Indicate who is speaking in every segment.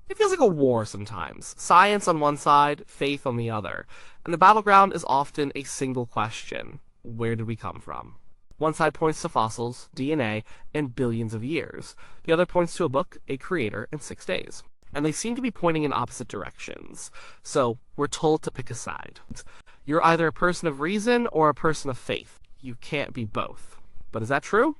Speaker 1: It feels like a war sometimes. Science on one side, faith on the other. And the battleground is often a single question. Where did we come from? One side points to fossils, DNA, and billions of years. The other points to a book, a creator, and 6 days. And they seem to be pointing in opposite directions. So we're told to pick a side. You're either a person of reason or a person of faith. You can't be both. But is that true?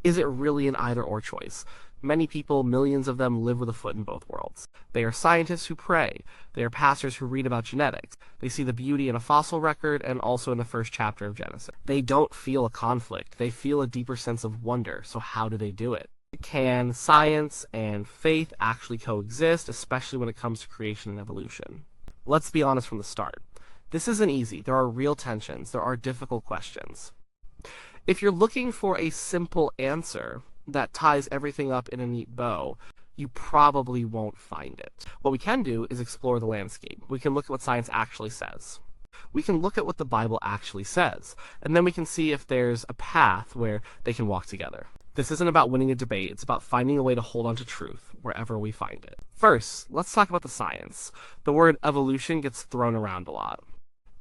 Speaker 1: Is it really an either-or choice? Many people, millions of them, live with a foot in both worlds. They are scientists who pray. They are pastors who read about genetics. They see the beauty in a fossil record and also in the first chapter of Genesis. They don't feel a conflict. They feel a deeper sense of wonder. So how do they do it? Can science and faith actually coexist, especially when it comes to creation and evolution? Let's be honest from the start. This isn't easy. There are real tensions. There are difficult questions. If you're looking for a simple answer that ties everything up in a neat bow, you probably won't find it. What we can do is explore the landscape. We can look at what science actually says. We can look at what the Bible actually says, and then we can see if there's a path where they can walk together. This isn't about winning a debate, it's about finding a way to hold on to truth wherever we find it. First, let's talk about the science. The word evolution gets thrown around a lot,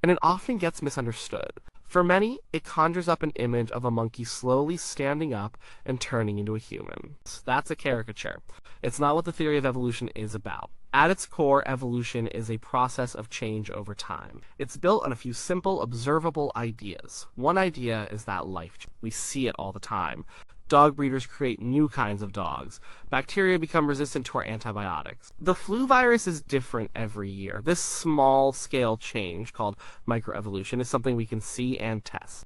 Speaker 1: and it often gets misunderstood. For many, it conjures up an image of a monkey slowly standing up and turning into a human. That's a caricature. It's not what the theory of evolution is about. At its core, evolution is a process of change over time. It's built on a few simple, observable ideas. One idea is that life. We see it all the time. Dog breeders create new kinds of dogs. Bacteria become resistant to our antibiotics. The flu virus is different every year. This small-scale change, called microevolution, is something we can see and test.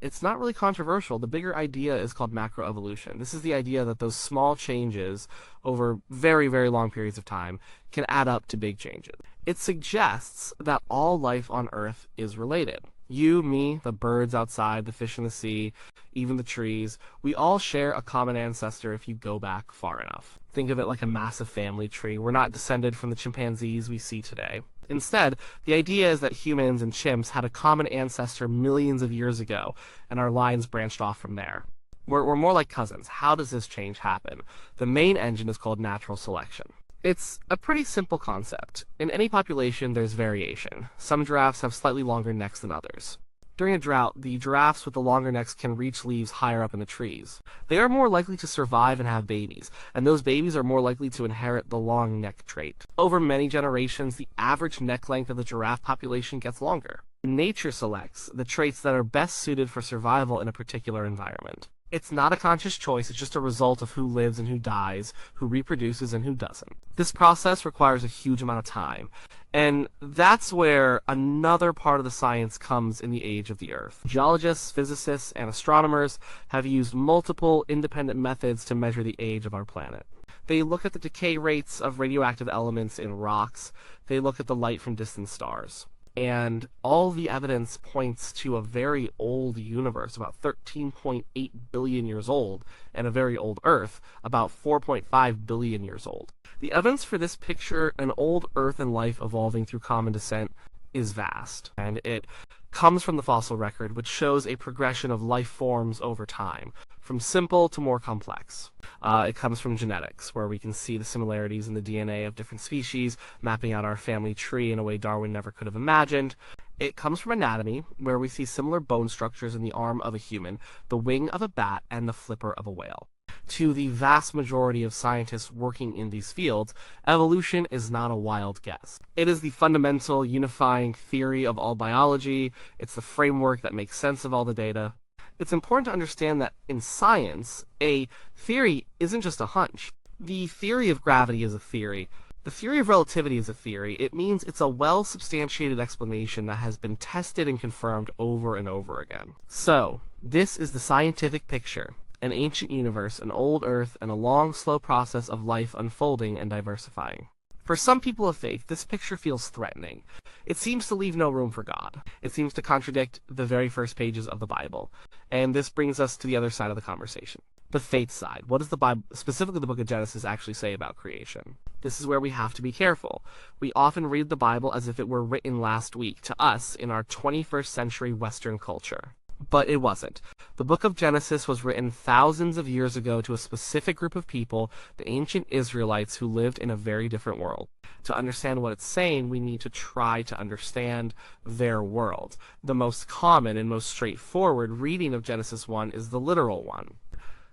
Speaker 1: It's not really controversial. The bigger idea is called macroevolution. This is the idea that those small changes over very, very long periods of time can add up to big changes. It suggests that all life on Earth is related. You, me, the birds outside, the fish in the sea, even the trees, we all share a common ancestor if you go back far enough. Think of it like a massive family tree. We're not descended from the chimpanzees we see today. Instead, the idea is that humans and chimps had a common ancestor millions of years ago, and our lines branched off from there. We're more like cousins. How does this change happen? The main engine is called natural selection. It's a pretty simple concept. In any population, there's variation. Some giraffes have slightly longer necks than others. During a drought, the giraffes with the longer necks can reach leaves higher up in the trees. They are more likely to survive and have babies, and those babies are more likely to inherit the long neck trait. Over many generations, the average neck length of the giraffe population gets longer. Nature selects the traits that are best suited for survival in a particular environment. It's not a conscious choice, it's just a result of who lives and who dies, who reproduces and who doesn't. This process requires a huge amount of time, and that's where another part of the science comes in the age of the Earth. Geologists, physicists, and astronomers have used multiple independent methods to measure the age of our planet. They look at the decay rates of radioactive elements in rocks, they look at the light from distant stars. And all the evidence points to a very old universe, about 13.8 billion years old, and a very old Earth, about 4.5 billion years old. The evidence for this picture, an old Earth and life evolving through common descent, is vast. And it comes from the fossil record, which shows a progression of life forms over time, from simple to more complex. It comes from genetics, where we can see the similarities in the DNA of different species, mapping out our family tree in a way Darwin never could have imagined. It comes from anatomy, where we see similar bone structures in the arm of a human, the wing of a bat, and the flipper of a whale. To the vast majority of scientists working in these fields, evolution is not a wild guess. It is the fundamental unifying theory of all biology. It's the framework that makes sense of all the data. It's important to understand that in science, a theory isn't just a hunch. The theory of gravity is a theory. The theory of relativity is a theory. It means it's a well-substantiated explanation that has been tested and confirmed over and over again. So, this is the scientific picture. An ancient universe, an old Earth, and a long, slow process of life unfolding and diversifying. For some people of faith, this picture feels threatening. It seems to leave no room for God. It seems to contradict the very first pages of the Bible. And this brings us to the other side of the conversation. The faith side. What does the Bible, specifically the book of Genesis, actually say about creation? This is where we have to be careful. We often read the Bible as if it were written last week to us in our 21st century Western culture. But it wasn't. The book of Genesis was written thousands of years ago to a specific group of people, the ancient Israelites, who lived in a very different world. To understand what it's saying, we need to try to understand their world. The most common and most straightforward reading of Genesis 1 is the literal one.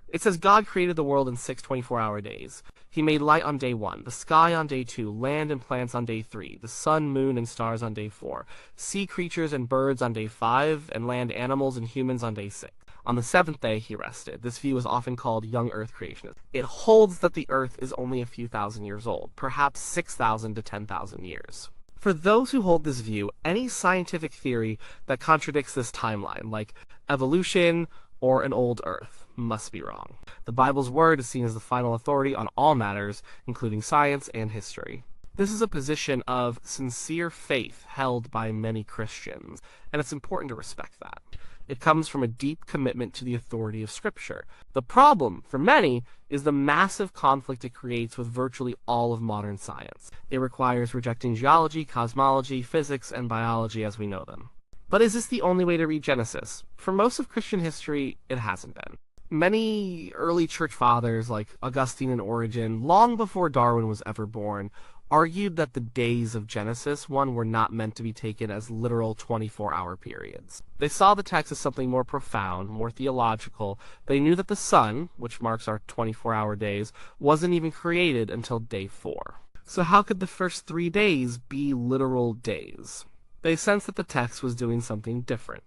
Speaker 1: It says God created the world in 6 24-hour days. He made light on day 1, the sky on day 2, land and plants on day 3, the sun, moon, and stars on day 4, sea creatures and birds on day 5, and land animals and humans on day 6. On the 7th day he rested. This view is often called Young Earth Creationism. It holds that the Earth is only a few thousand years old, perhaps 6,000 to 10,000 years. For those who hold this view, any scientific theory that contradicts this timeline, like evolution or an old Earth, must be wrong. The Bible's word is seen as the final authority on all matters, including science and history. This is a position of sincere faith held by many Christians, and it's important to respect that. It comes from a deep commitment to the authority of Scripture. The problem, for many, is the massive conflict it creates with virtually all of modern science. It requires rejecting geology, cosmology, physics, and biology as we know them. But is this the only way to read Genesis? For most of Christian history, it hasn't been. Many early church fathers, like Augustine and Origen, long before Darwin was ever born, argued that the days of Genesis 1 were not meant to be taken as literal 24-hour periods. They saw the text as something more profound, more theological. They knew that the sun, which marks our 24-hour days, wasn't even created until day 4. So how could the first 3 days be literal days? They sensed that the text was doing something different.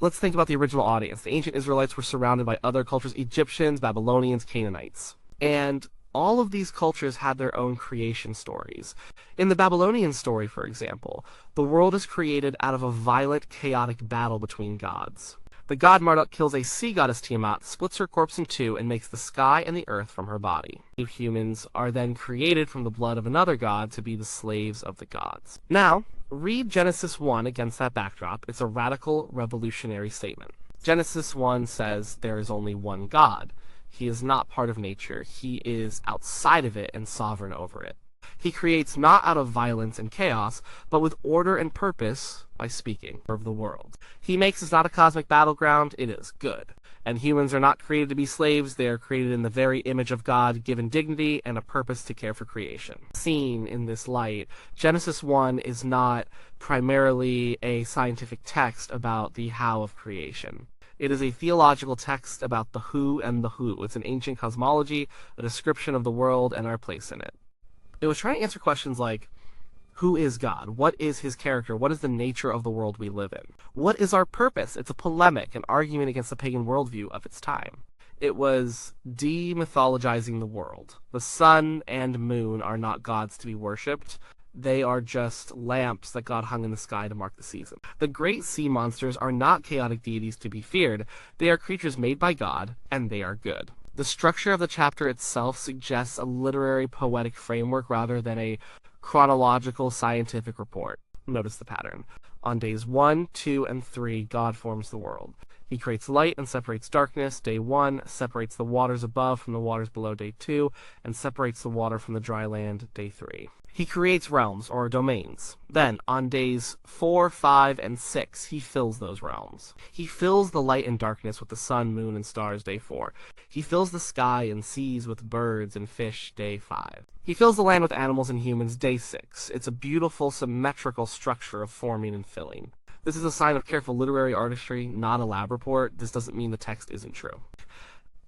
Speaker 1: Let's think about the original audience. The ancient Israelites were surrounded by other cultures, Egyptians, Babylonians, Canaanites. And all of these cultures had their own creation stories. In the Babylonian story, for example, the world is created out of a violent, chaotic battle between gods. The god Marduk kills a sea goddess Tiamat, splits her corpse in two, and makes the sky and the earth from her body. Humans are then created from the blood of another god to be the slaves of the gods. Now, read Genesis 1 against that backdrop. It's a radical, revolutionary statement. Genesis 1 says there is only one God. He is not part of nature. He is outside of it and sovereign over it. He creates not out of violence and chaos, but with order and purpose by speaking of the world. He makes us not a cosmic battleground, it is good. And humans are not created to be slaves, they are created in the very image of God, given dignity and a purpose to care for creation. Seen in this light, Genesis 1 is not primarily a scientific text about the how of creation. It is a theological text about the who and the who. It's an ancient cosmology, a description of the world and our place in it. It was trying to answer questions like, who is God? What is his character? What is the nature of the world we live in? What is our purpose? It's a polemic, an argument against the pagan worldview of its time. It was demythologizing the world. The sun and moon are not gods to be worshipped. They are just lamps that God hung in the sky to mark the season. The great sea monsters are not chaotic deities to be feared. They are creatures made by God, and they are good. The structure of the chapter itself suggests a literary poetic framework rather than a chronological scientific report. Notice the pattern. On days 1, 2, and 3, God forms the world. He creates light and separates darkness. Day 1 separates the waters above from the waters below. Day 2, and separates the water from the dry land. Day 3. He creates realms, or domains. Then, on days 4, 5, and 6, he fills those realms. He fills the light and darkness with the sun, moon, and stars. Day 4. He fills the sky and seas with birds and fish. Day 5. He fills the land with animals and humans. Day 6. It's a beautiful, symmetrical structure of forming and filling. This is a sign of careful literary artistry, not a lab report. This doesn't mean the text isn't true.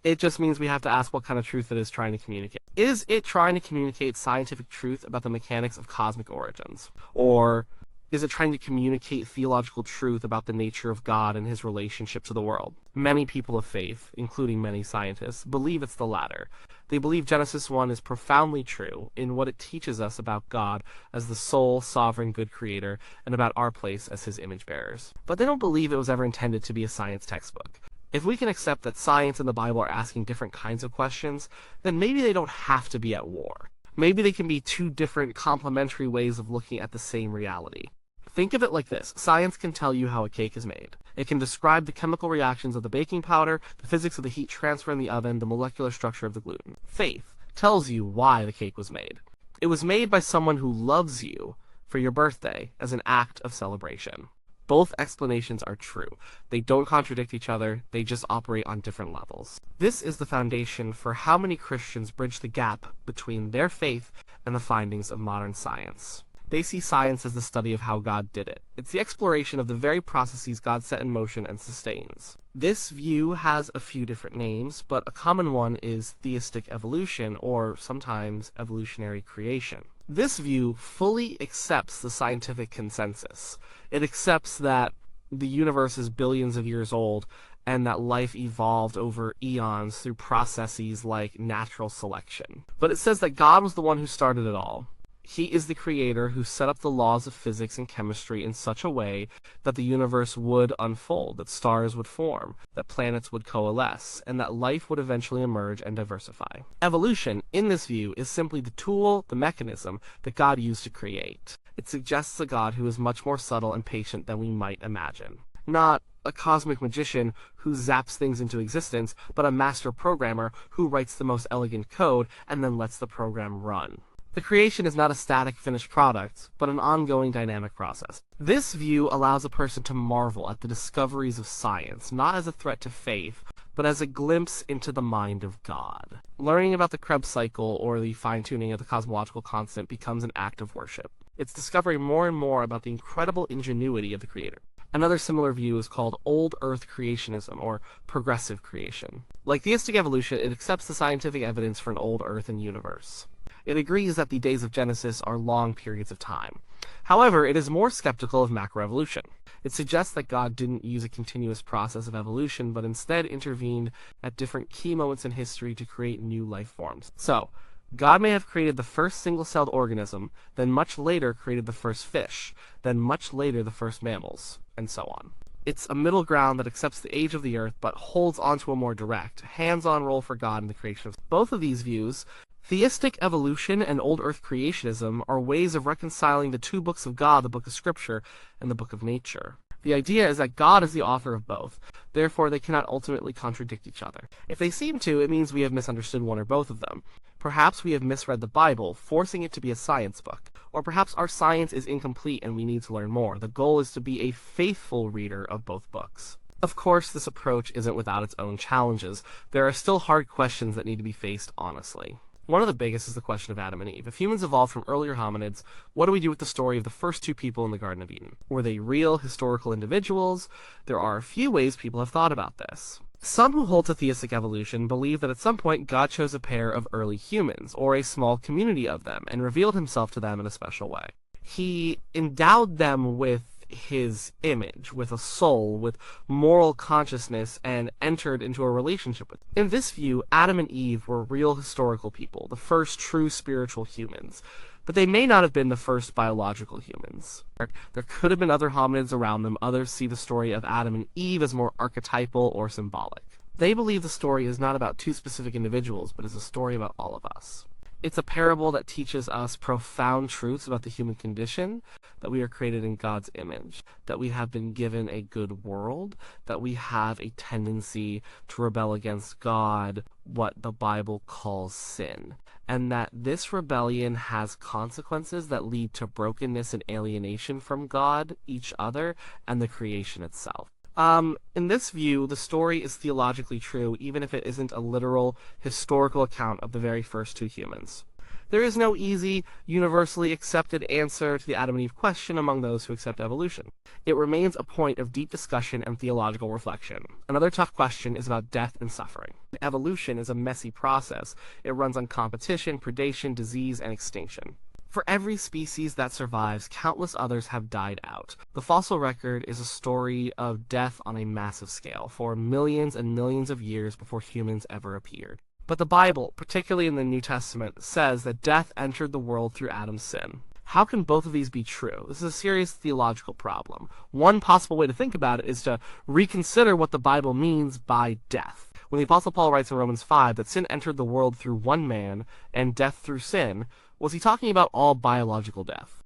Speaker 1: It just means we have to ask what kind of truth it is trying to communicate. Is it trying to communicate scientific truth about the mechanics of cosmic origins? Or is it trying to communicate theological truth about the nature of God and his relationship to the world? Many people of faith, including many scientists, believe it's the latter. They believe Genesis 1 is profoundly true in what it teaches us about God as the sole, sovereign, good creator, and about our place as his image bearers. But they don't believe it was ever intended to be a science textbook. If we can accept that science and the Bible are asking different kinds of questions, then maybe they don't have to be at war. Maybe they can be two different complementary ways of looking at the same reality. Think of it like this. Science can tell you how a cake is made. It can describe the chemical reactions of the baking powder, the physics of the heat transfer in the oven, the molecular structure of the gluten. Faith tells you why the cake was made. It was made by someone who loves you for your birthday as an act of celebration. Both explanations are true. They don't contradict each other, they just operate on different levels. This is the foundation for how many Christians bridge the gap between their faith and the findings of modern science. They see science as the study of how God did it. It's the exploration of the very processes God set in motion and sustains. This view has a few different names, but a common one is Theistic Evolution, or sometimes evolutionary creation. This view fully accepts the scientific consensus. It accepts that the universe is billions of years old and that life evolved over eons through processes like natural selection. But it says that God was the one who started it all. He is the creator who set up the laws of physics and chemistry in such a way that the universe would unfold, that stars would form, that planets would coalesce, and that life would eventually emerge and diversify. Evolution, in this view, is simply the tool, the mechanism, that God used to create. It suggests a God who is much more subtle and patient than we might imagine. Not a cosmic magician who zaps things into existence, but a master programmer who writes the most elegant code and then lets the program run. The creation is not a static finished product, but an ongoing dynamic process. This view allows a person to marvel at the discoveries of science, not as a threat to faith, but as a glimpse into the mind of God. Learning about the Krebs cycle or the fine-tuning of the cosmological constant becomes an act of worship. It's discovering more and more about the incredible ingenuity of the Creator. Another similar view is called Old Earth Creationism, or progressive creation. Like Theistic Evolution, it accepts the scientific evidence for an old Earth and universe. It agrees that the days of Genesis are long periods of time. However, it is more skeptical of macroevolution. It suggests that God didn't use a continuous process of evolution, but instead intervened at different key moments in history to create new life forms. So, God may have created the first single-celled organism, then much later created the first fish, then much later the first mammals, and so on. It's a middle ground that accepts the age of the earth, but holds onto a more direct, hands-on role for God in the creation of both of these views. Theistic evolution and Old Earth Creationism are ways of reconciling the two books of God, the book of Scripture and the book of nature. The idea is that God is the author of both, therefore they cannot ultimately contradict each other. If they seem to, it means we have misunderstood one or both of them. Perhaps we have misread the Bible, forcing it to be a science book. Or perhaps our science is incomplete and we need to learn more. The goal is to be a faithful reader of both books. Of course, this approach isn't without its own challenges. There are still hard questions that need to be faced honestly. One of the biggest is the question of Adam and Eve. If humans evolved from earlier hominids, what do we do with the story of the first two people in the Garden of Eden? Were they real, historical individuals? There are a few ways people have thought about this. Some who hold to theistic evolution believe that at some point God chose a pair of early humans, or a small community of them, and revealed himself to them in a special way. He endowed them with his image, with a soul, with moral consciousness, and entered into a relationship with them. In this view, Adam and Eve were real historical people, the first true spiritual humans, but they may not have been the first biological humans. There could have been other hominids around them. Others see the story of Adam and Eve as more archetypal or symbolic. They believe the story is not about two specific individuals, but is a story about all of us. It's a parable that teaches us profound truths about the human condition, that we are created in God's image, that we have been given a good world, that we have a tendency to rebel against God, what the Bible calls sin, and that this rebellion has consequences that lead to brokenness and alienation from God, each other, and the creation itself. In this view, the story is theologically true, even if it isn't a literal, historical account of the very first two humans. There is no easy, universally accepted answer to the Adam and Eve question among those who accept evolution. It remains a point of deep discussion and theological reflection. Another tough question is about death and suffering. Evolution is a messy process. It runs on competition, predation, disease, and extinction. For every species that survives, countless others have died out. The fossil record is a story of death on a massive scale, for millions and millions of years before humans ever appeared. But the Bible, particularly in the New Testament, says that death entered the world through Adam's sin. How can both of these be true? This is a serious theological problem. One possible way to think about it is to reconsider what the Bible means by death. When the Apostle Paul writes in Romans 5 that sin entered the world through one man and death through sin, was he talking about all biological death?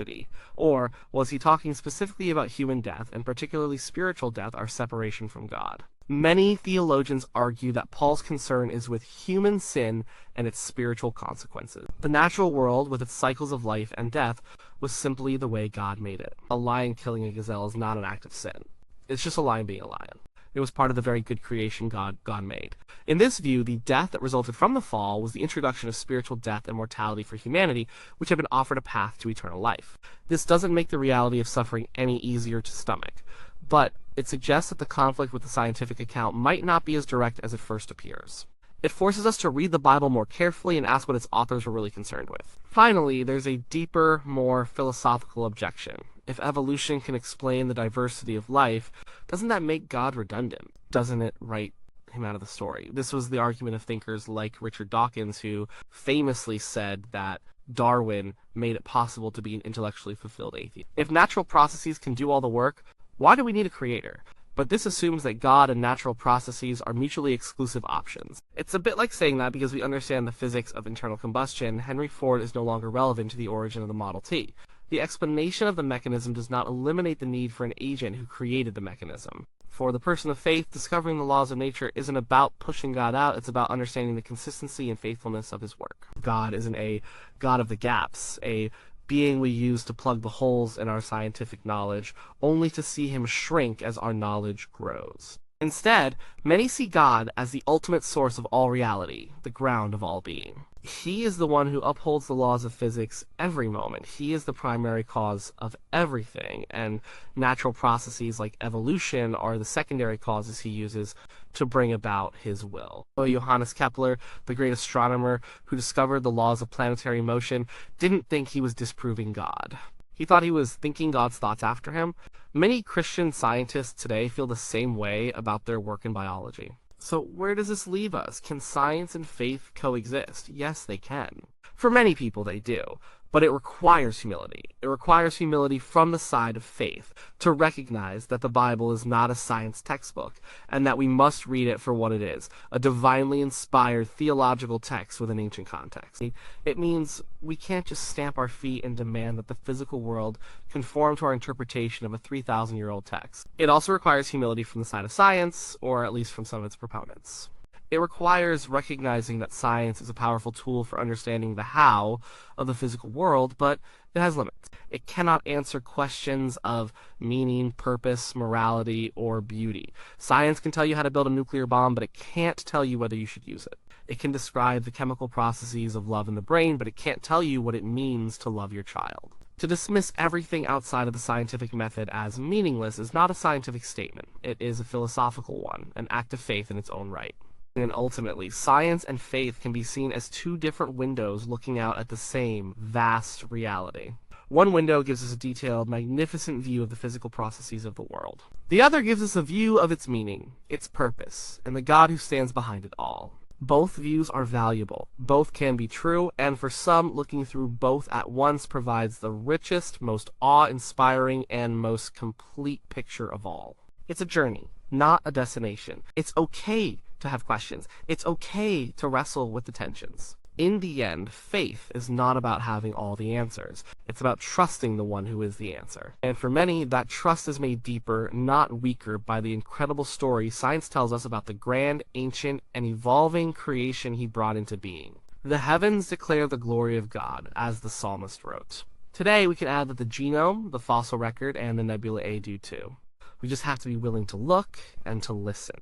Speaker 1: Or was he talking specifically about human death, and particularly spiritual death, our separation from God? Many theologians argue that Paul's concern is with human sin and its spiritual consequences. The natural world, with its cycles of life and death, was simply the way God made it. A lion killing a gazelle is not an act of sin. It's just a lion being a lion. It was part of the very good creation God made. In this view, the death that resulted from the fall was the introduction of spiritual death and mortality for humanity, which had been offered a path to eternal life. This doesn't make the reality of suffering any easier to stomach, but it suggests that the conflict with the scientific account might not be as direct as it first appears. It forces us to read the Bible more carefully and ask what its authors were really concerned with. Finally, there's a deeper, more philosophical objection. If evolution can explain the diversity of life, doesn't that make God redundant? Doesn't it write him out of the story? This was the argument of thinkers like Richard Dawkins, who famously said that Darwin made it possible to be an intellectually fulfilled atheist. If natural processes can do all the work, why do we need a creator? But this assumes that God and natural processes are mutually exclusive options. It's a bit like saying that because we understand the physics of internal combustion, Henry Ford is no longer relevant to the origin of the Model T. The explanation of the mechanism does not eliminate the need for an agent who created the mechanism. For the person of faith, discovering the laws of nature isn't about pushing God out, it's about understanding the consistency and faithfulness of his work. God isn't a God of the gaps, a being we use to plug the holes in our scientific knowledge, only to see him shrink as our knowledge grows. Instead, many see God as the ultimate source of all reality, the ground of all being. He is the one who upholds the laws of physics every moment. He is the primary cause of everything, and natural processes like evolution are the secondary causes he uses to bring about his will. Johannes Kepler, the great astronomer who discovered the laws of planetary motion, didn't think he was disproving God. He thought he was thinking God's thoughts after him. Many Christian scientists today feel the same way about their work in biology. So where does this leave us? Can science and faith coexist? Yes, they can. For many people, they do. But it requires humility. It requires humility from the side of faith to recognize that the Bible is not a science textbook and that we must read it for what it is, a divinely inspired theological text with an ancient context. It means we can't just stamp our feet and demand that the physical world conform to our interpretation of a 3,000-year-old text. It also requires humility from the side of science, or at least from some of its proponents. It requires recognizing that science is a powerful tool for understanding the how of the physical world, but it has limits. It cannot answer questions of meaning, purpose, morality, or beauty. Science can tell you how to build a nuclear bomb, but it can't tell you whether you should use it. It can describe the chemical processes of love in the brain, but it can't tell you what it means to love your child. To dismiss everything outside of the scientific method as meaningless is not a scientific statement. It is a philosophical one, an act of faith in its own right. And ultimately, science and faith can be seen as two different windows looking out at the same vast reality. One window gives us a detailed, magnificent view of the physical processes of the world. The other gives us a view of its meaning, its purpose, and the God who stands behind it all. Both views are valuable. Both can be true, and for some, looking through both at once provides the richest, most awe-inspiring, and most complete picture of all. It's a journey, not a destination. It's okay to have questions. It's okay to wrestle with the tensions. In the end, faith is not about having all the answers. It's about trusting the one who is the answer. And for many, that trust is made deeper, not weaker, by the incredible story science tells us about the grand, ancient, and evolving creation he brought into being. The heavens declare the glory of God, as the psalmist wrote. Today, we can add that the genome, the fossil record, and the nebula A do too. We just have to be willing to look and to listen.